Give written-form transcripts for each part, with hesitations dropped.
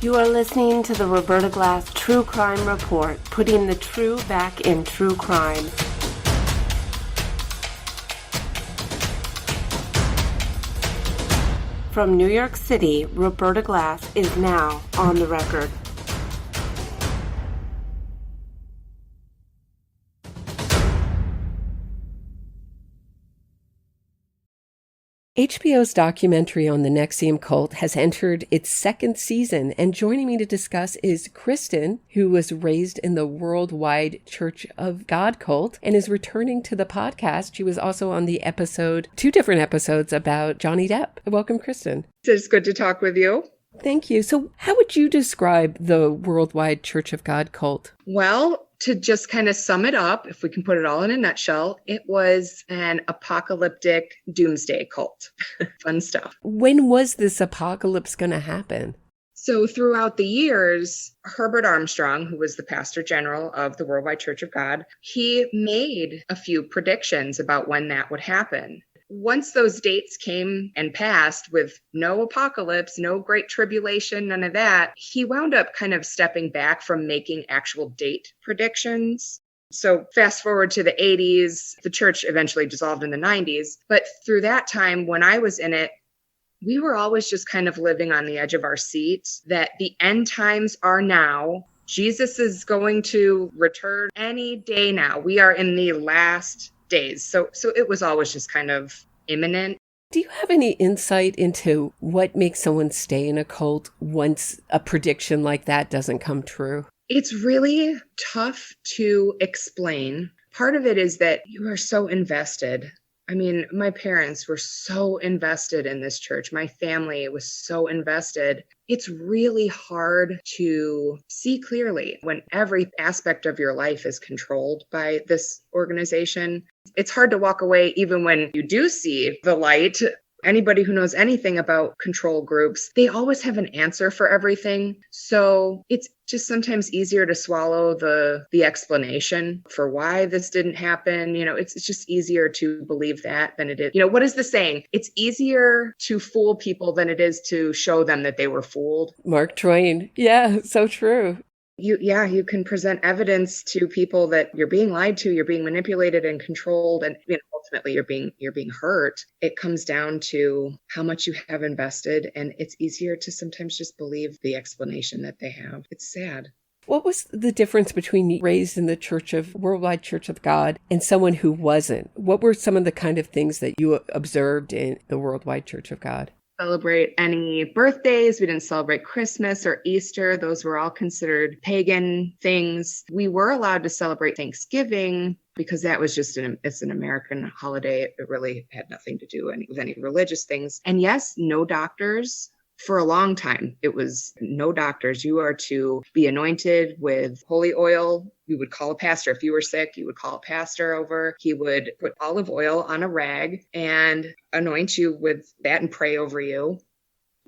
You are listening to the Roberta Glass True Crime Report, putting the true back in true crime. From New York City, Roberta Glass is now on the record. HBO's documentary on the NXIVM cult has entered its second season, and joining me to discuss is Kristen, who was raised in the Worldwide Church of God cult and is returning to the podcast. She was also on the episode, 2 different episodes about Johnny Depp. Welcome, Kristen. It's good to talk with you. Thank you. So how would you describe the Worldwide Church of God cult? Well, to just kind of sum it up, if we can put it all in a nutshell, it was an apocalyptic doomsday cult. Fun stuff. When was this apocalypse going to happen? So throughout the years, Herbert Armstrong, who was the pastor general of the Worldwide Church of God, he made a few predictions about when that would happen. Once those dates came and passed with no apocalypse, no great tribulation, none of that, he wound up kind of stepping back from making actual date predictions. So fast forward to the 80s, the church eventually dissolved in the 90s. But through that time, when I was in it, we were always just kind of living on the edge of our seats that the end times are now. Jesus is going to return any day now. We are in the last days. So it was always just kind of imminent. Do you have any insight into what makes someone stay in a cult once a prediction like that doesn't come true? It's really tough to explain. Part of it is that you are so invested. I mean, my parents were so invested in this church. My family was so invested. It's really hard to see clearly when every aspect of your life is controlled by this organization. It's hard to walk away even when you do see the light. Anybody who knows anything about control groups, they always have an answer for everything. So it's just sometimes easier to swallow the explanation for why this didn't happen. You know, it's just easier to believe that than it is. You know, what is the saying? It's easier to fool people than it is to show them that they were fooled. Mark Twain. Yeah, so true. You can present evidence to people that you're being lied to, you're being manipulated and controlled, and ultimately you're being hurt. It comes down to how much you have invested, and it's easier to sometimes just believe the explanation that they have. It's sad. What was the difference between raised in the Worldwide Church of God and someone who wasn't? What were some of the kind of things that you observed in the Worldwide Church of God? Celebrate any birthdays. We didn't celebrate Christmas or Easter. Those were all considered pagan things. We were allowed to celebrate Thanksgiving because that was just it's an American holiday. It really had nothing to do with any religious things. And yes, no doctors. For a long time, it was no doctors. You are to be anointed with holy oil. You would call a pastor. If you were sick, you would call a pastor over. He would put olive oil on a rag and anoint you with that and pray over you.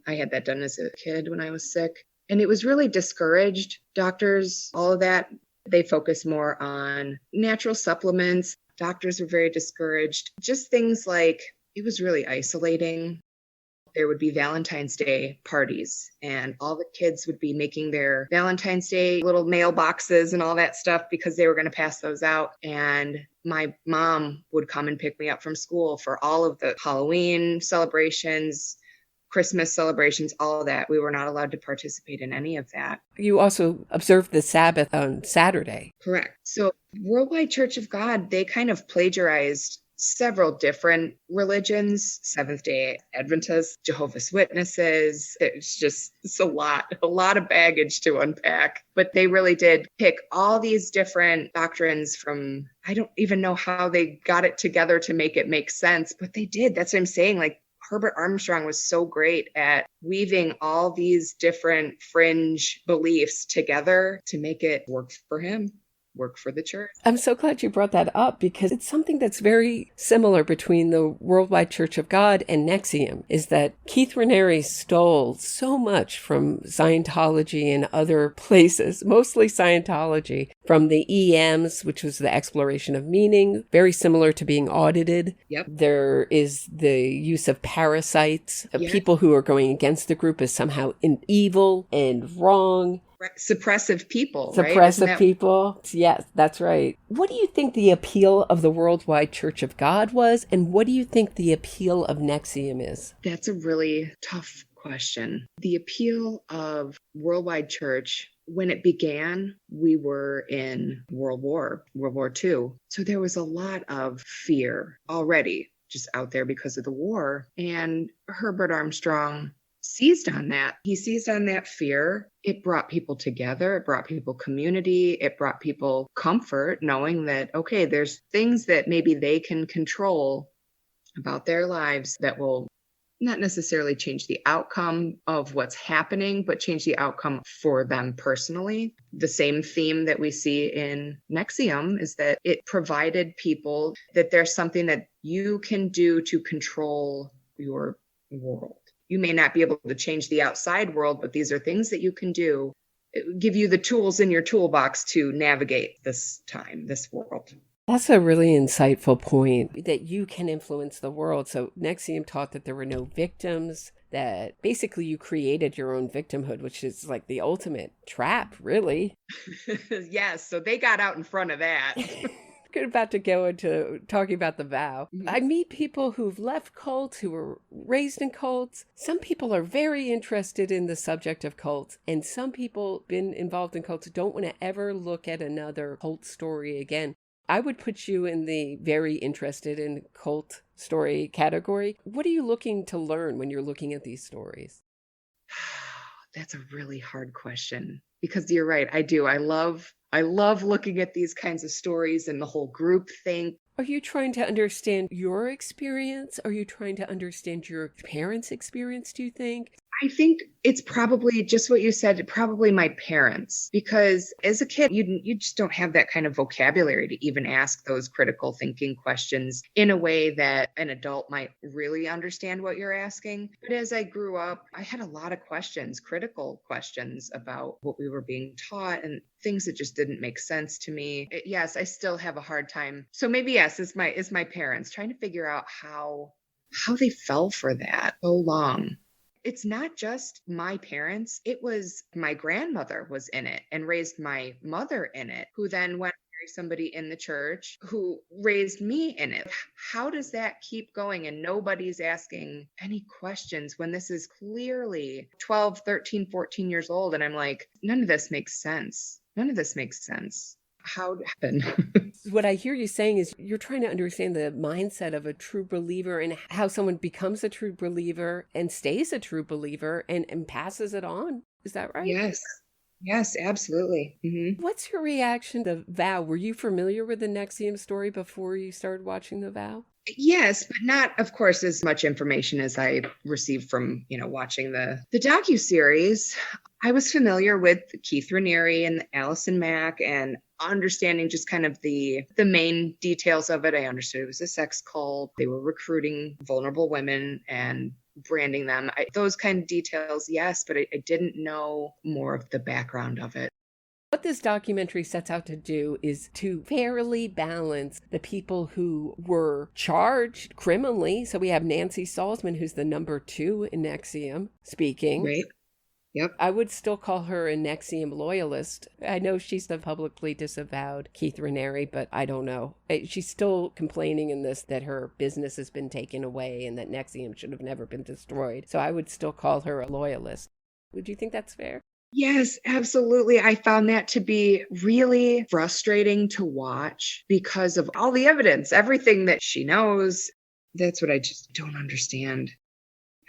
I had that done as a kid when I was sick. And it was really discouraged. Doctors, all of that, they focus more on natural supplements. Doctors were very discouraged. Just things like it was really isolating. There would be Valentine's Day parties, and all the kids would be making their Valentine's Day little mailboxes and all that stuff because they were going to pass those out. And my mom would come and pick me up from school for all of the Halloween celebrations, Christmas celebrations, all of that. We were not allowed to participate in any of that. You also observed the Sabbath on Saturday. Correct. So Worldwide Church of God, they kind of plagiarized several different religions, Seventh-day Adventists, Jehovah's Witnesses. It's a lot of baggage to unpack. But they really did pick all these different doctrines from, I don't even know how they got it together to make it make sense, but they did. That's what I'm saying. Like Herbert Armstrong was so great at weaving all these different fringe beliefs together to make it work for him. work for the church. I'm so glad you brought that up because it's something that's very similar between the Worldwide Church of God and NXIVM, is that Keith Raniere stole so much from Scientology and other places, mostly Scientology, from the EMs, which was the exploration of meaning, very similar to being audited. Yep. There is the use of parasites, Yes. people who are going against the group as somehow evil and wrong. Suppressive people, right? Suppressive people. Yes, that's right. What do you think the appeal of the Worldwide Church of God was? And what do you think the appeal of NXIVM is? That's a really tough question. The appeal of Worldwide Church, when it began, we were in World War II. So there was a lot of fear already just out there because of the war. And Herbert Armstrong seized on that. He seized on that fear. It brought people together. It brought people community. It brought people comfort, knowing that, okay, there's things that maybe they can control about their lives that will not necessarily change the outcome of what's happening, but change the outcome for them personally. The same theme that we see in NXIVM is that it provided people that there's something that you can do to control your world. You may not be able to change the outside world, but these are things that you can do. It will give you the tools in your toolbox to navigate this time, this world. That's a really insightful point, that you can influence the world. So NXIVM taught that there were no victims, that basically you created your own victimhood, which is like the ultimate trap, really. Yes, so they got out in front of that. About to go into talking about the vow. I meet people who've left cults, who were raised in cults. Some people are very interested in the subject of cults, and some people been involved in cults don't want to ever look at another cult story again. I would put you in the very interested in cult story category. What are you looking to learn when you're looking at these stories? That's a really hard question, because you're right. I do. I love looking at these kinds of stories and the whole group thing. Are you trying to understand your experience? Are you trying to understand your parents' experience, do you think? I think it's probably just what you said, probably my parents, because as a kid, you just don't have that kind of vocabulary to even ask those critical thinking questions in a way that an adult might really understand what you're asking. But as I grew up, I had a lot of questions, critical questions about what we were being taught and things that just didn't make sense to me. Yes, I still have a hard time. So maybe yes, it's my parents trying to figure out how they fell for that so long. It's not just my parents. It was my grandmother was in it and raised my mother in it, who then went to marry somebody in the church who raised me in it. How does that keep going? And nobody's asking any questions when this is clearly 12, 13, 14 years old. And I'm like, none of this makes sense. None of this makes sense. How it happened? What I hear you saying is you're trying to understand the mindset of a true believer and how someone becomes a true believer and stays a true believer and passes it on. Is that right? Yes. Yes, absolutely. Mm-hmm. What's your reaction to Vow? Were you familiar with the NXIVM story before you started watching The Vow? Yes, but not, of course, as much information as I received from, watching the docuseries. I was familiar with Keith Raniere and Allison Mack and understanding just kind of the main details of it. I understood it was a sex cult. They were recruiting vulnerable women and branding them. Those kind of details, yes, but I didn't know more of the background of it. What this documentary sets out to do is to fairly balance the people who were charged criminally. So we have Nancy Salzman, who's the number 2 in NXIVM, speaking. Right. Yep. I would still call her a NXIVM loyalist. I know she's publicly disavowed Keith Raniere, but I don't know. She's still complaining in this that her business has been taken away and that NXIVM should have never been destroyed. So I would still call her a loyalist. Would you think that's fair? Yes, absolutely. I found that to be really frustrating to watch because of all the evidence, everything that she knows. That's what I just don't understand.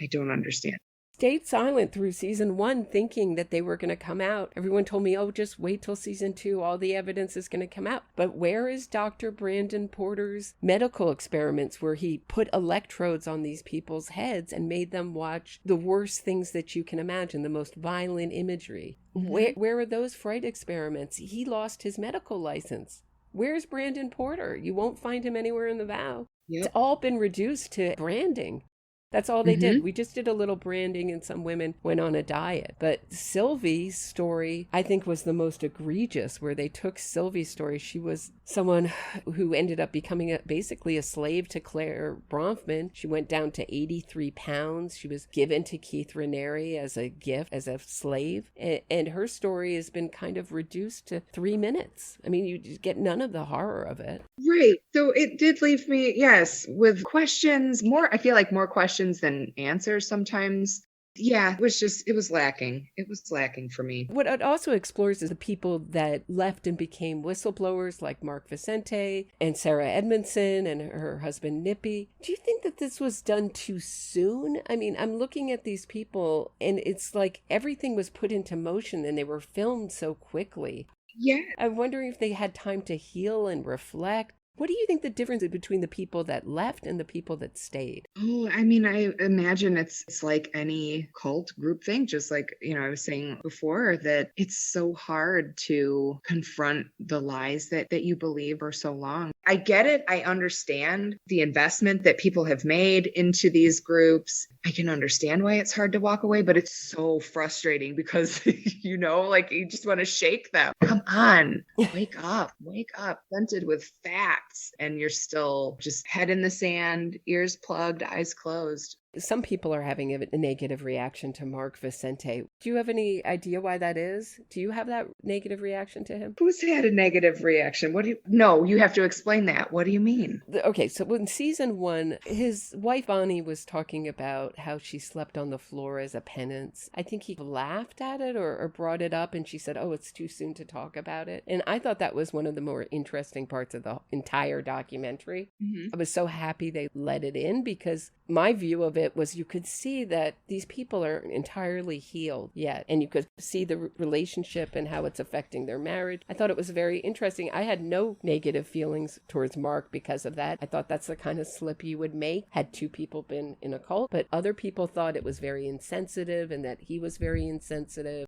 I don't understand. stayed silent through season 1 thinking that they were going to come out. Everyone told me, oh, just wait till season 2. All the evidence is going to come out. But where is Dr. Brandon Porter's medical experiments where he put electrodes on these people's heads and made them watch the worst things that you can imagine, the most violent imagery? Where are those fright experiments? He lost his medical license. Where's Brandon Porter? You won't find him anywhere in the vow. Yep. It's all been reduced to branding. That's all they did. We just did a little branding and some women went on a diet. But Sylvie's story, I think, was the most egregious, where they took Sylvie's story. She was someone who ended up becoming basically a slave to Claire Bronfman. She went down to 83 pounds. She was given to Keith Raniere as a gift, as a slave. And her story has been kind of reduced to 3 minutes. I mean, you just get none of the horror of it. Right. So it did leave me, yes, with questions, I feel like more questions than answers sometimes. Yeah, it was lacking. It was lacking for me. What it also explores is the people that left and became whistleblowers, like Mark Vicente and Sarah Edmondson and her husband Nippy. Do you think that this was done too soon? I mean, I'm looking at these people and it's like everything was put into motion and they were filmed so quickly. Yeah. I'm wondering if they had time to heal and reflect. What do you think the difference is between the people that left and the people that stayed? Oh, I mean, I imagine it's like any cult group thing, just like, I was saying before, that it's so hard to confront the lies that you believe for so long. I get it. I understand the investment that people have made into these groups. I can understand why it's hard to walk away, but it's so frustrating because, like you just want to shake them. Come on, wake up, presented with facts, and you're still just head in the sand, ears plugged, eyes closed. Some people are having a negative reaction to Mark Vicente. Do you have any idea why that is? Do you have that negative reaction to him? Who's had a negative reaction? No, you have to explain that. What do you mean? Okay, so in season 1, his wife Bonnie was talking about how she slept on the floor as a penance. I think he laughed at it or brought it up, and she said, oh, it's too soon to talk about it. And I thought that was one of the more interesting parts of the entire documentary. I was so happy they let it in because my view of it was you could see that these people aren't entirely healed yet. And you could see the relationship and how it's affecting their marriage. I thought it was very interesting. I had no negative feelings towards Mark because of that. I thought that's the kind of slip you would make had two people been in a cult. But other people thought it was very insensitive and that he was very insensitive.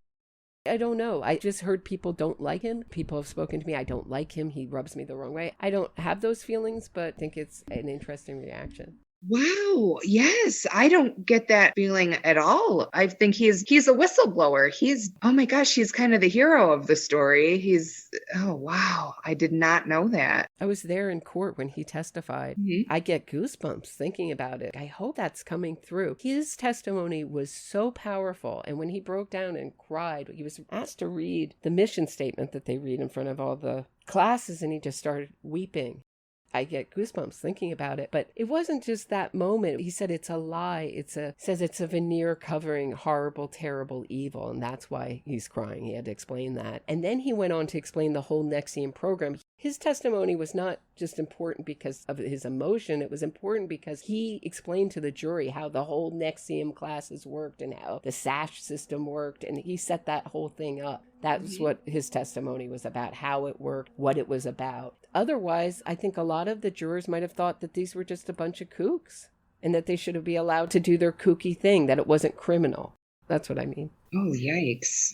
I don't know. I just heard people don't like him. People have spoken to me. I don't like him. He rubs me the wrong way. I don't have those feelings, but I think it's an interesting reaction. Wow. Yes. I don't get that feeling at all. I think he's a whistleblower. Oh my gosh, he's kind of the hero of the story. Oh wow. I did not know that. I was there in court when he testified. I get goosebumps thinking about it. I hope that's coming through. His testimony was so powerful. And when he broke down and cried, he was asked to read the mission statement that they read in front of all the classes, and he just started weeping. I get goosebumps thinking about it, but it wasn't just that moment. He said it's a lie. Says it's a veneer covering horrible, terrible evil, and that's why he's crying. He had to explain that. And then he went on to explain the whole NXIVM program. His testimony was not just important because of his emotion. It was important because he explained to the jury how the whole NXIVM classes worked and how the SASH system worked, and he set that whole thing up. That's what his testimony was about, how it worked, what it was about. Otherwise, I think a lot of the jurors might have thought that these were just a bunch of kooks and that they should be allowed to do their kooky thing, that it wasn't criminal. That's what I mean. Oh, yikes.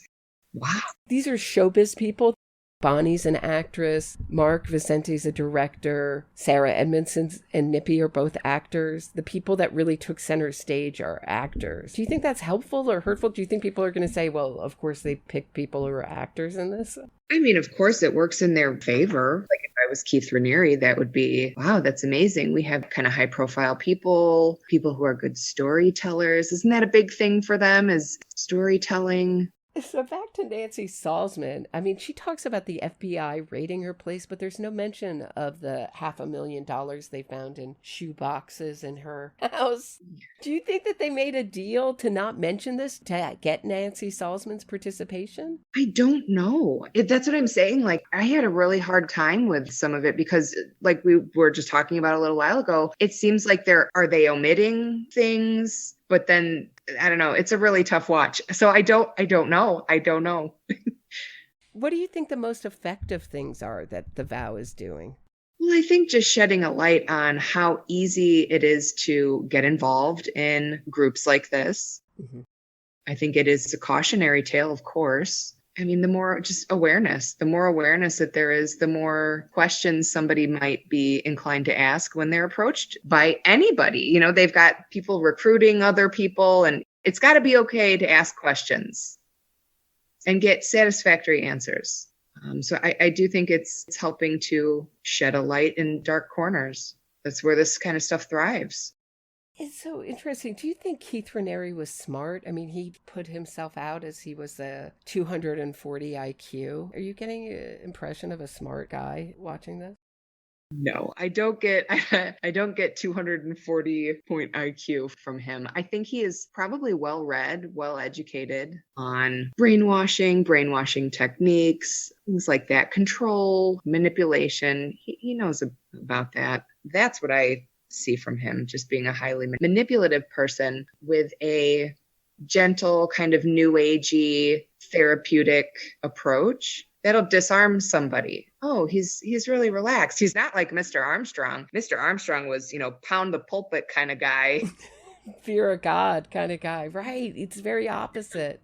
Wow. These are showbiz people. Bonnie's an actress. Mark Vicente's a director. Sarah Edmondson and Nippy are both actors. The people that really took center stage are actors. Do you think that's helpful or hurtful? Do you think people are going to say, well, of course they pick people who are actors in this? I mean, of course it works in their favor. Like if I was Keith Raniere, that would be, wow, that's amazing. We have kind of high profile people who are good storytellers. Isn't that a big thing for them, is storytelling? So back to Nancy Salzman. I mean, she talks about the FBI raiding her place, but there's no mention of the $500,000 they found in shoe boxes in her house. Do you think that they made a deal to not mention this to get Nancy Salzman's participation? I don't know. That's what I'm saying. Like, I had a really hard time with some of it because, like we were just talking about a little while ago, it seems like are they omitting things? But then I don't know. It's a really tough watch. So I don't know. I don't know. What do you think the most effective things are that The Vow is doing? Well, I think just shedding a light on how easy it is to get involved in groups like this. Mm-hmm. I think it is a cautionary tale, of course. I mean, the more awareness that there is, the more questions somebody might be inclined to ask when they're approached by anybody. You know, they've got people recruiting other people, and it's got to be okay to ask questions and get satisfactory answers. So I do think it's helping to shed a light in dark corners. That's where this kind of stuff thrives. It's so interesting. Do you think Keith Raniere was smart? I mean, he put himself out as he was a 240 IQ. Are you getting an impression of a smart guy watching this? No, I don't get 240 point IQ from him. I think he is probably well read, well educated on brainwashing techniques, things like that, control, manipulation. He knows about that. That's what I see from him, just being a highly manipulative person with a gentle kind of new agey therapeutic approach that'll disarm somebody. Oh, he's really relaxed. He's not like Mr. Armstrong. Mr. Armstrong was, pound the pulpit kind of guy. Fear of God kind of guy. Right. It's very opposite.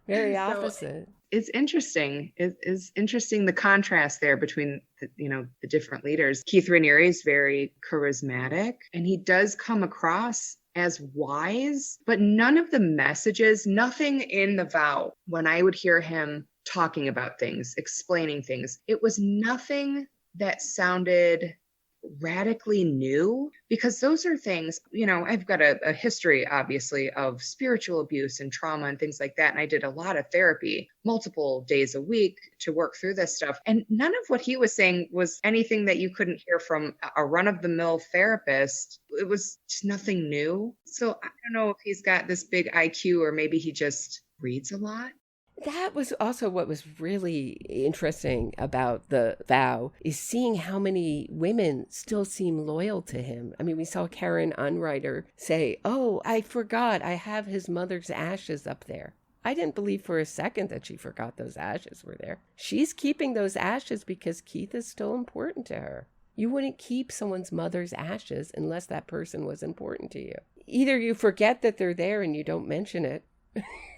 Very opposite. So it's interesting. It is interesting the contrast there between the different leaders. Keith Raniere is very charismatic, and he does come across as wise, but none of the messages, nothing in The Vow, when I would hear him talking about things, explaining things, it was nothing that sounded radically new, because those are things, I've got a history, obviously, of spiritual abuse and trauma and things like that. And I did a lot of therapy, multiple days a week, to work through this stuff. And none of what he was saying was anything that you couldn't hear from a run-of-the-mill therapist. It was just nothing new. So I don't know if he's got this big IQ, or maybe he just reads a lot. That was also what was really interesting about The Vow, is seeing how many women still seem loyal to him. I mean, we saw Karen Unwriter say, "Oh, I forgot I have his mother's ashes up there." I didn't believe for a second that she forgot those ashes were there. She's keeping those ashes because Keith is still important to her. You wouldn't keep someone's mother's ashes unless that person was important to you. Either you forget that they're there and you don't mention it.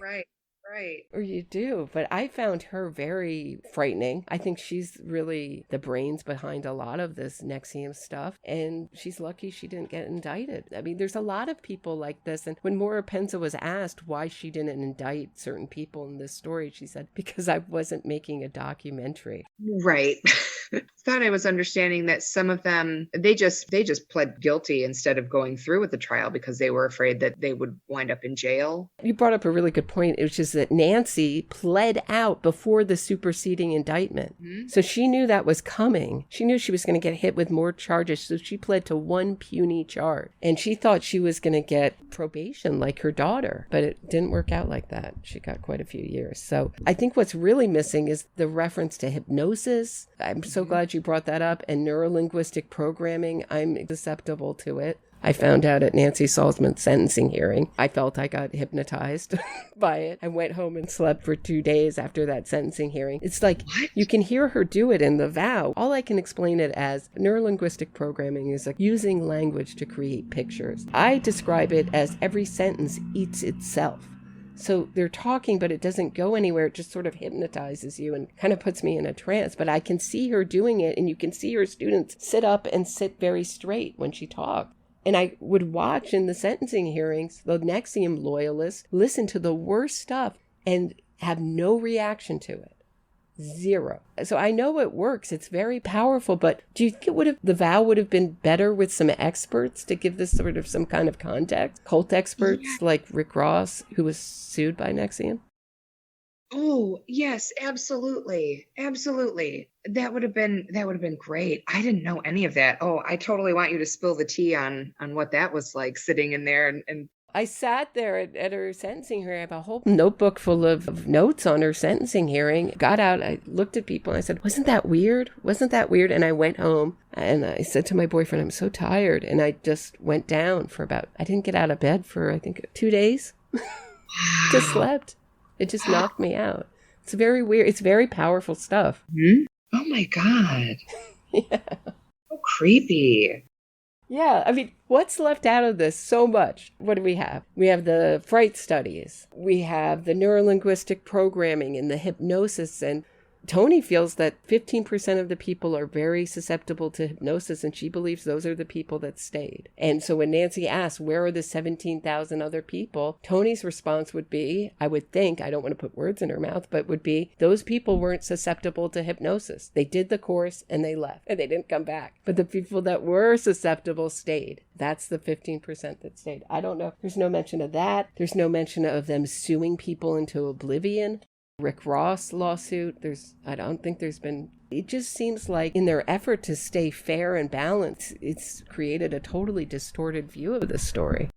Right. Right. Or you do, but I found her very frightening. I think she's really the brains behind a lot of this NXIVM stuff, and she's lucky she didn't get indicted. I mean, there's a lot of people like this, and when Maura Penza was asked why she didn't indict certain people in this story, she said, because I wasn't making a documentary. Right. Thought I was understanding that some of them, they just pled guilty instead of going through with the trial because they were afraid that they would wind up in jail. You brought up a really good point, which is that Nancy pled out before the superseding indictment. Mm-hmm. So she knew that was coming. She knew she was going to get hit with more charges. So she pled to one puny charge. And she thought she was going to get probation like her daughter. But it didn't work out like that. She got quite a few years. So I think what's really missing is the reference to hypnosis. I'm so glad you brought that up. And neurolinguistic programming. I'm susceptible to it. I found out at Nancy Salzman's sentencing hearing. I felt I got hypnotized by it. I went home and slept for 2 days after that sentencing hearing. It's like, what? You can hear her do it in The Vow. All I can explain it as neurolinguistic programming is like using language to create pictures. I describe it as every sentence eats itself. So they're talking, but it doesn't go anywhere. It just sort of hypnotizes you and kind of puts me in a trance. But I can see her doing it, and you can see her students sit up and sit very straight when she talks. And I would watch in the sentencing hearings, the NXIVM loyalists listen to the worst stuff and have no reaction to it. Zero. So I know it works. It's very powerful. But do you think The Vow would have been better with some experts to give this sort of some kind of context? Cult experts like Rick Ross, who was sued by NXIVM? Oh, yes, absolutely. Absolutely. That would have been great. I didn't know any of that. Oh, I totally want you to spill the tea on what that was like sitting in there and I sat there at her sentencing hearing. I have a whole notebook full of notes on her sentencing hearing. Got out, I looked at people and I said, wasn't that weird? Wasn't that weird? And I went home and I said to my boyfriend, I'm so tired. And I just went down for I didn't get out of bed for, I think, 2 days. Just slept. It just knocked me out. It's very weird. It's very powerful stuff. Hmm? Oh my God. Yeah. So creepy. Yeah, I mean, what's left out of this so much? What do we have? We have the fright studies. We have the neurolinguistic programming and the hypnosis. And Toni feels that 15% of the people are very susceptible to hypnosis, and she believes those are the people that stayed. And so when Nancy asks, where are the 17,000 other people? Toni's response would be, I would think, I don't want to put words in her mouth, but would be, those people weren't susceptible to hypnosis. They did the course and they left and they didn't come back. But the people that were susceptible stayed. That's the 15% that stayed. I don't know. There's no mention of that. There's no mention of them suing people into oblivion. Rick Ross lawsuit. I don't think there's been, it just seems like in their effort to stay fair and balanced, it's created a totally distorted view of the story.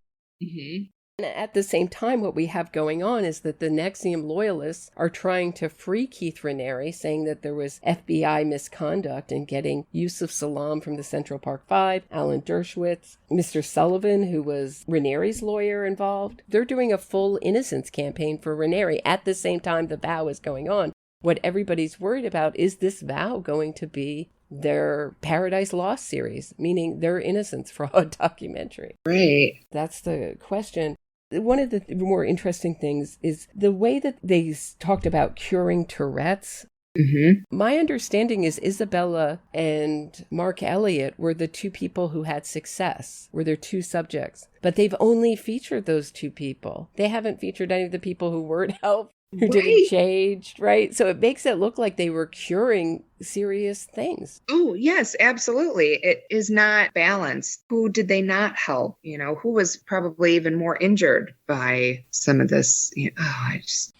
Mm-hmm. And at the same time, what we have going on is that the NXIVM loyalists are trying to free Keith Raniere, saying that there was FBI misconduct in getting Yusuf Salaam from the Central Park Five, Alan Dershowitz, Mr. Sullivan, who was Raniere's lawyer, involved. They're doing a full innocence campaign for Raniere at the same time the vow is going on. What everybody's worried about is this vow going to be their Paradise Lost series, meaning their innocence fraud documentary. Right. That's the question. One of the more interesting things is the way that they talked about curing Tourette's. Mm-hmm. My understanding is Isabella and Mark Elliott were the two people who had success, were their two subjects. But they've only featured those two people. They haven't featured any of the people who weren't helped, who didn't change, right? So it makes it look like they were curing serious things. Oh, yes, absolutely. It is not balanced. Who did they not help? Who was probably even more injured by some of this?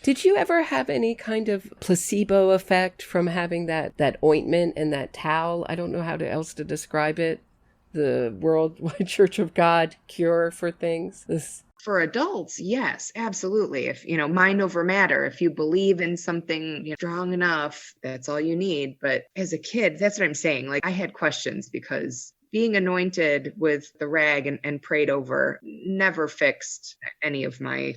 Did you ever have any kind of placebo effect from having that ointment and that towel? I don't know how else to describe it. The Worldwide Church of God cure for things. For adults, yes, absolutely. If, mind over matter, if you believe in something strong enough, that's all you need. But as a kid, that's what I'm saying. Like, I had questions because being anointed with the rag and prayed over never fixed any of my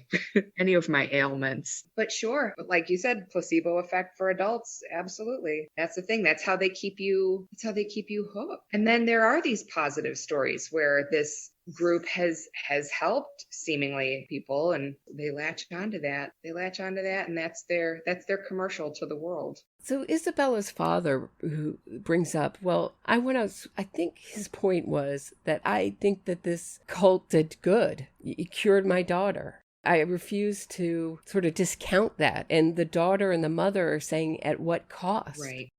ailments. But sure, but like you said, placebo effect for adults, absolutely. That's the thing. That's how they keep you hooked. And then there are these positive stories where this group has helped seemingly people, and they latch onto that, and that's their commercial to the world. So Isabella's father, who brings up, I think his point was that I think that this cult did good. It cured my daughter. I refuse to sort of discount that. And the daughter and the mother are saying, at what cost? Right.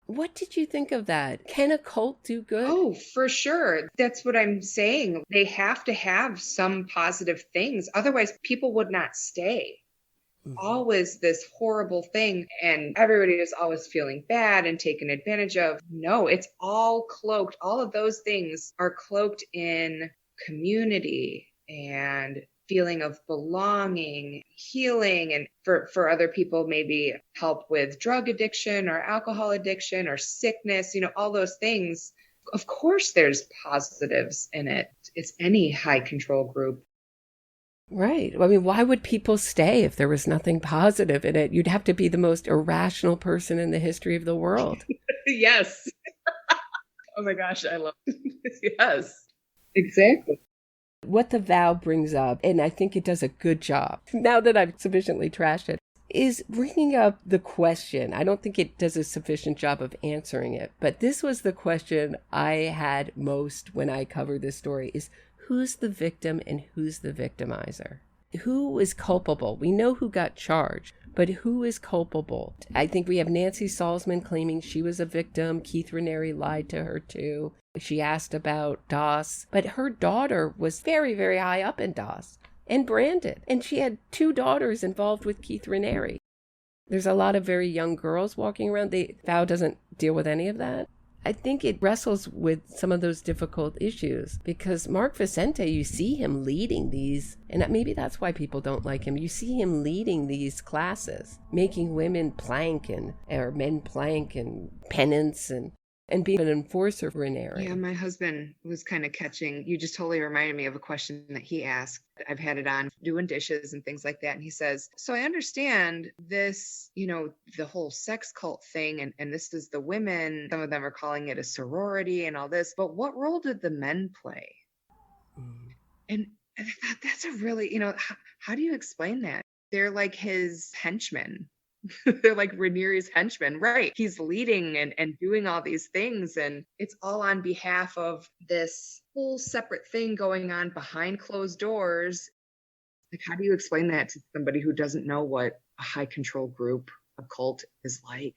What did you think of that? Can a cult do good? Oh, for sure. That's what I'm saying. They have to have some positive things. Otherwise, people would not stay. Mm-hmm. Always this horrible thing. And everybody is always feeling bad and taken advantage of. No, it's all cloaked. All of those things are cloaked in community and feeling of belonging, healing, and for other people, maybe help with drug addiction or alcohol addiction or sickness, all those things. Of course, there's positives in it. It's any high control group. Right. I mean, why would people stay if there was nothing positive in it? You'd have to be the most irrational person in the history of the world. Yes. Oh my gosh, I love it. Yes, exactly. What the vow brings up, and I think it does a good job, now that I've sufficiently trashed it, is bringing up the question. I don't think it does a sufficient job of answering it, but this was the question I had most when I covered this story, is who's the victim and who's the victimizer? Who is culpable? We know who got charged, but who is culpable? I think we have Nancy Salzman claiming she was a victim. Keith Raniere lied to her too. She asked about DOS, but her daughter was very, very high up in DOS and branded. And she had two daughters involved with Keith Raniere. There's a lot of very young girls walking around. The vow doesn't deal with any of that. I think it wrestles with some of those difficult issues because Mark Vicente, you see him leading these, and maybe that's why people don't like him. You see him leading these classes, making women plank or men plank and penance, and and being an enforcer for Ranieri. Yeah, my husband was kind of catching. You just totally reminded me of a question that he asked. I've had it on doing dishes and things like that. And he says, so I understand this, the whole sex cult thing. And this is the women. Some of them are calling it a sorority and all this. But what role did the men play? And I thought that's a really, how do you explain that? They're like his henchmen. They're like Ranieri's henchmen, right? He's leading and doing all these things, and it's all on behalf of this whole separate thing going on behind closed doors. Like, how do you explain that to somebody who doesn't know what a high control group, a cult is like?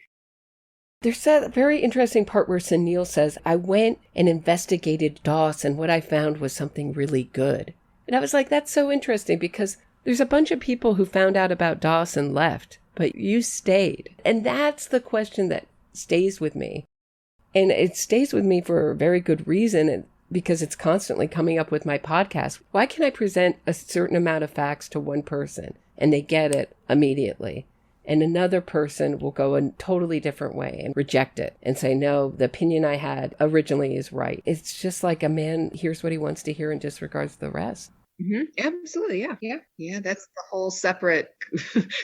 There's a very interesting part where Sunil says, I went and investigated DOS, and what I found was something really good. And I was like, that's so interesting, because there's a bunch of people who found out about DOS and left, but you stayed. And that's the question that stays with me. And it stays with me for a very good reason, because it's constantly coming up with my podcast. Why can I present a certain amount of facts to one person and they get it immediately? And another person will go a totally different way and reject it and say, no, the opinion I had originally is right. It's just like a man hears what he wants to hear and disregards the rest. Mm-hmm. Absolutely. Yeah. That's the whole separate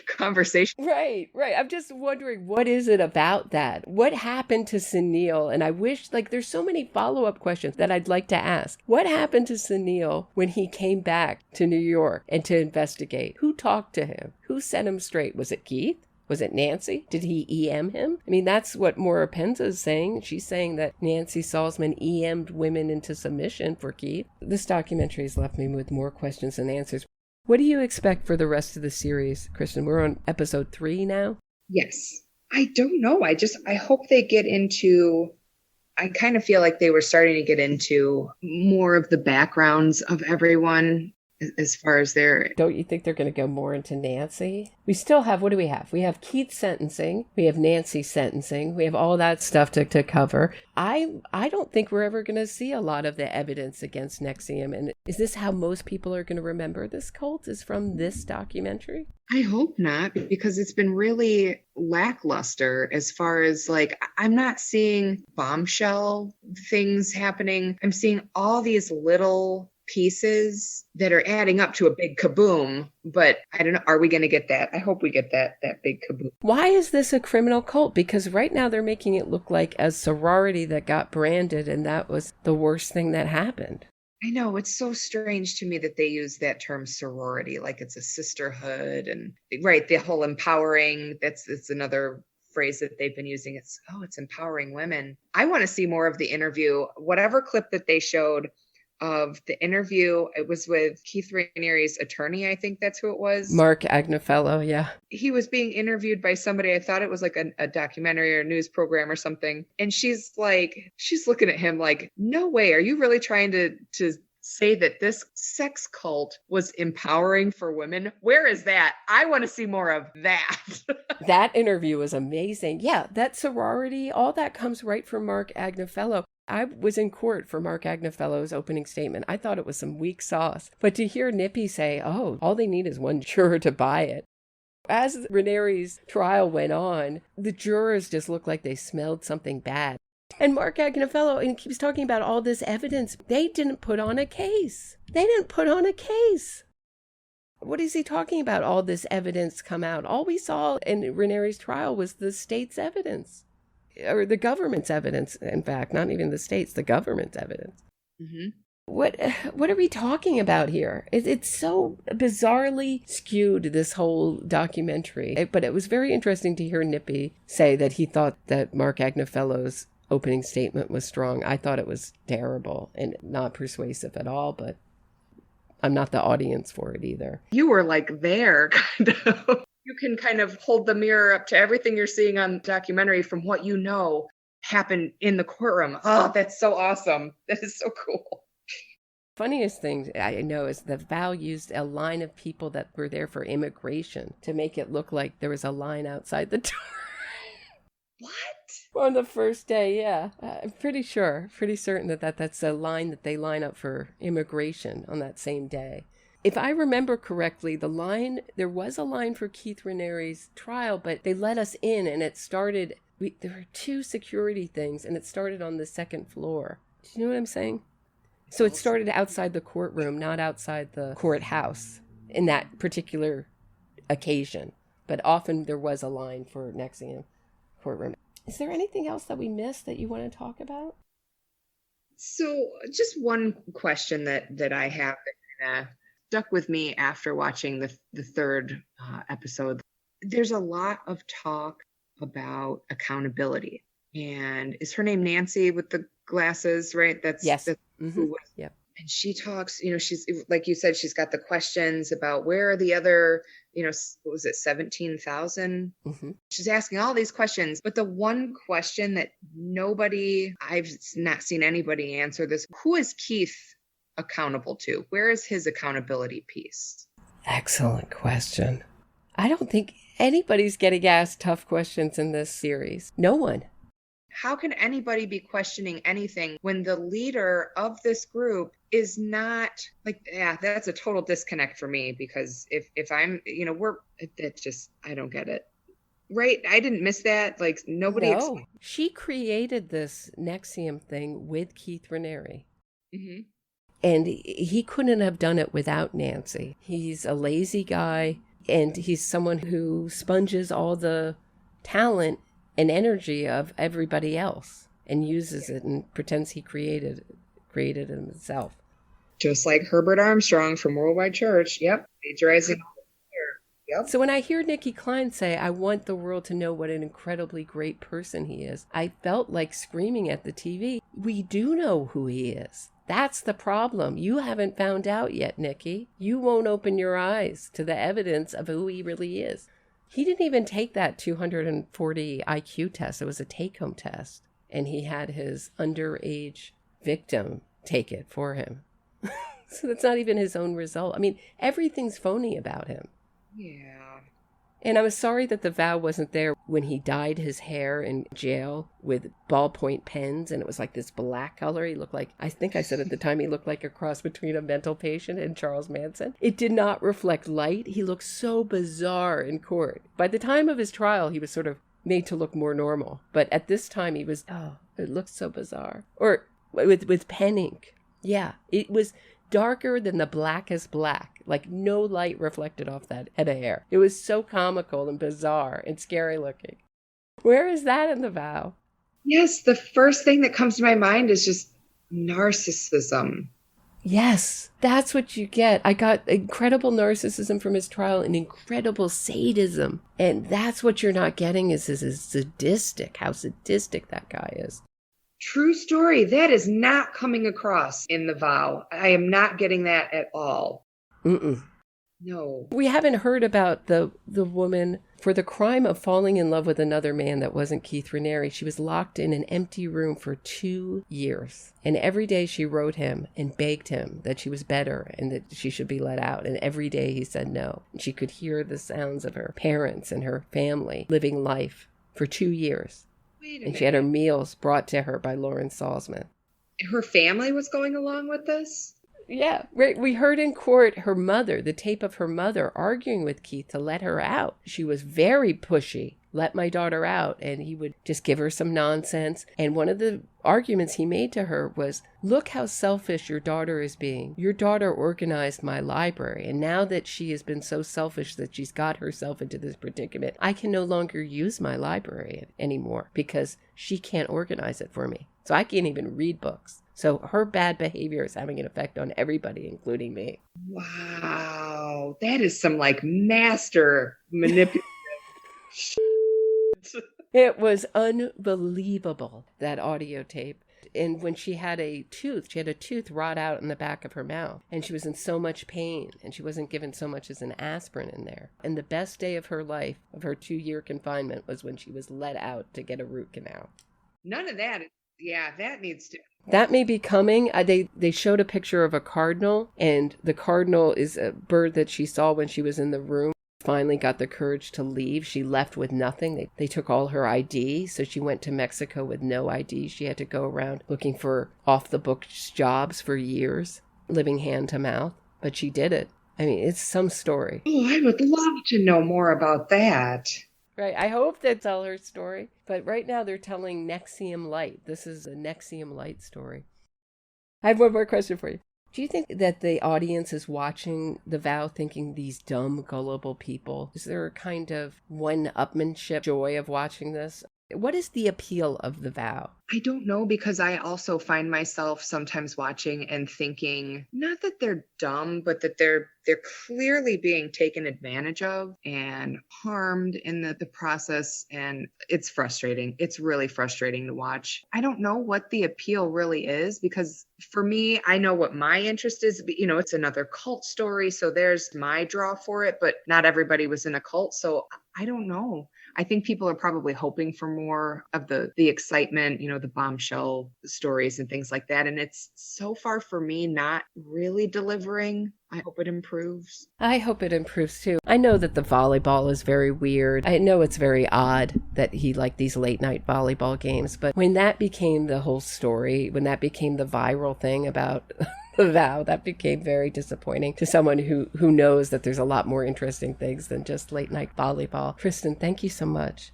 conversation. Right. I'm just wondering, what is it about that? What happened to Sunil? And I wish, there's so many follow-up questions that I'd like to ask. What happened to Sunil when he came back to New York and to investigate? Who talked to him? Who set him straight? Was it Keith? Was it Nancy? Did he EM him? I mean, that's what Maura Penza is saying. She's saying that Nancy Salzman EM'd women into submission for Keith. This documentary has left me with more questions than answers. What do you expect for the rest of the series, Kristen? We're on episode 3 now? Yes. I don't know. I hope they get into, I kind of feel like they were starting to get into more of the backgrounds of everyone. As far as Don't you think they're going to go more into Nancy? We still have, what do we have? We have Keith's sentencing. We have Nancy's sentencing. We have all that stuff to cover. I don't think we're ever going to see a lot of the evidence against NXIVM. And is this how most people are going to remember this cult, is from this documentary? I hope not, because it's been really lackluster as far as I'm not seeing bombshell things happening. I'm seeing all these little pieces that are adding up to a big kaboom, but I don't know, are we going to get that? I hope we get that big kaboom. Why is this a criminal cult? Because right now they're making it look like a sorority that got branded, and that was the worst thing that happened. I know, it's so strange to me that they use that term sorority, like it's a sisterhood, and right, the whole empowering, it's another phrase that they've been using. It's empowering women. I want to see more of the interview. Whatever clip that they showed of the interview, it was with Keith Ranieri's attorney. I think that's who it was. Mark Agnefello, yeah. He was being interviewed by somebody. I thought it was like a documentary or a news program or something. And she's looking at him like, no way. Are you really trying to say that this sex cult was empowering for women? Where is that? I want to see more of that. That interview was amazing. Yeah, that sorority, all that comes right from Mark Agnefello. I was in court for Mark Agnefello's opening statement. I thought it was some weak sauce. But to hear Nippy say, oh, all they need is one juror to buy it. As Ranieri's trial went on, the jurors just looked like they smelled something bad. And Mark Agnefello, and he was talking about all this evidence. They didn't put on a case. What is he talking about? All this evidence come out. All we saw in Ranieri's trial was the state's evidence. Or the government's evidence, in fact, not even the state's, the government's evidence. Mm-hmm. What are we talking about here? It's so bizarrely skewed, this whole documentary. But it was very interesting to hear Nippy say that he thought that Mark Agnefello's opening statement was strong. I thought it was terrible and not persuasive at all, but I'm not the audience for it either. You were there, kind of. You can kind of hold the mirror up to everything you're seeing on documentary from what you know happened in the courtroom. Oh, that's so awesome. That is so cool. Funniest thing I know is that Val used a line of people that were there for immigration to make it look like there was a line outside the door. What? On the first day, yeah. I'm pretty certain that's a line that they line up for immigration on that same day. If I remember correctly, there was a line for Keith Ranieri's trial, but they let us in and it started There were two security things, and it started on the second floor. Do you know what I'm saying? So it started outside the courtroom, not outside the courthouse in that particular occasion. But often there was a line for NXIVM courtroom. Is there anything else that we missed that you want to talk about? So just one question that I have that kind of stuck with me after watching the third episode. There's a lot of talk about accountability. And is her name Nancy with the glasses, right? Yes. Yep. And she talks, she's, like you said, she's got the questions about where are the other, what was it, 17,000? Mm-hmm. She's asking all these questions. But the one question that I've not seen anybody answer this, who is Keith accountable to? Where is his accountability piece? Excellent question. I don't think anybody's getting asked tough questions in this series. No one. How can anybody be questioning anything when the leader of this group is not that's a total disconnect for me, because if I'm, I don't get it. Right? I didn't miss that. Like nobody. No. She created this NXIVM thing with Keith Raniere. Mm-hmm. And he couldn't have done it without Nancy. He's a lazy guy, and he's someone who sponges all the talent and energy of everybody else and uses it and pretends he created it himself. Just like Herbert Armstrong from Worldwide Church. Yep. Plagiarizing. Yep. So when I hear Nikki Klein say, I want the world to know what an incredibly great person he is, I felt like screaming at the TV. We do know who he is. That's the problem. You haven't found out yet, Nikki. You won't open your eyes to the evidence of who he really is. He didn't even take that 240 IQ test. It was a take-home test. And he had his underage victim take it for him. So that's not even his own result. I mean, everything's phony about him. Yeah. And I was sorry that the vow wasn't there when he dyed his hair in jail with ballpoint pens, and it was like this black color. He looked like, I think I said at the time, he looked like a cross between a mental patient and Charles Manson. It did not reflect light. He looked so bizarre in court. By the time of his trial, he was sort of made to look more normal. But at this time, he was, it looked so bizarre. Or with pen ink. Yeah, it was darker than the blackest black, like no light reflected off that head of hair. It was so comical and bizarre and scary looking. Where is that in the vow? Yes, the first thing that comes to my mind is just narcissism. Yes, that's what you get. I got incredible narcissism from his trial and incredible sadism. And that's what you're not getting is sadistic, how sadistic that guy is. True story. That is not coming across in the vow. I am not getting that at all. Mm-mm. No. We haven't heard about the woman for the crime of falling in love with another man that wasn't Keith Raniere. She was locked in an empty room for 2 years. And every day she wrote him and begged him that she was better and that she should be let out. And every day he said no. And she could hear the sounds of her parents and her family living life for 2 years. And she had her meals brought to her by Lauren Salzman. Her family was going along with this? Yeah. We heard in court her mother, the tape of her mother arguing with Keith to let her out. She was very pushy. Let my daughter out. And he would just give her some nonsense. And one of the arguments he made to her was, look how selfish your daughter is being. Your daughter organized my library. And now that she has been so selfish that she's got herself into this predicament, I can no longer use my library anymore because she can't organize it for me. So I can't even read books. So her bad behavior is having an effect on everybody, including me. Wow. That is some master manipulative It was unbelievable, that audio tape. And when she had a tooth rot out in the back of her mouth. And she was in so much pain. And she wasn't given so much as an aspirin in there. And the best day of her life, of her 2-year confinement, was when she was let out to get a root canal. None of that. Yeah, that needs to. That may be coming. They showed a picture of a cardinal. And the cardinal is a bird that she saw when she was in the room. Finally got the courage to leave. She left with nothing. They took all her ID, so she went to Mexico with no ID. She had to go around looking for off-the-books jobs for years, living hand to mouth, but she did it. I mean, it's some story. Oh, I would love to know more about that. Right. I hope they tell her story. But right now they're telling Nexium Light. This is a Nexium Light story. I have one more question for you. Do you think that the audience is watching The Vow thinking these dumb, gullible people? Is there a kind of one-upmanship joy of watching this? What is the appeal of The Vow? I don't know, because I also find myself sometimes watching and thinking, not that they're dumb, but that they're clearly being taken advantage of and harmed in the process. And it's frustrating. It's really frustrating to watch. I don't know what the appeal really is, because for me, I know what my interest is. It's another cult story. So there's my draw for it, but not everybody was in a cult. So I don't know. I think people are probably hoping for more of the excitement, the bombshell stories and things like that. And it's so far for me not really delivering. I hope it improves. I hope it improves too. I know that the volleyball is very weird. I know it's very odd that he liked these late night volleyball games. But when that became the whole story, when that became the viral thing about The Vow, that became very disappointing to someone who knows that there's a lot more interesting things than just late night volleyball. Kristen, thank you so much.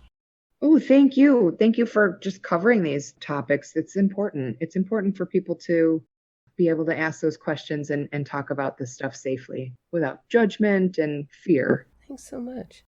Oh, thank you. Thank you for just covering these topics. It's important. It's important for people to be able to ask those questions and talk about this stuff safely without judgment and fear. Thanks so much.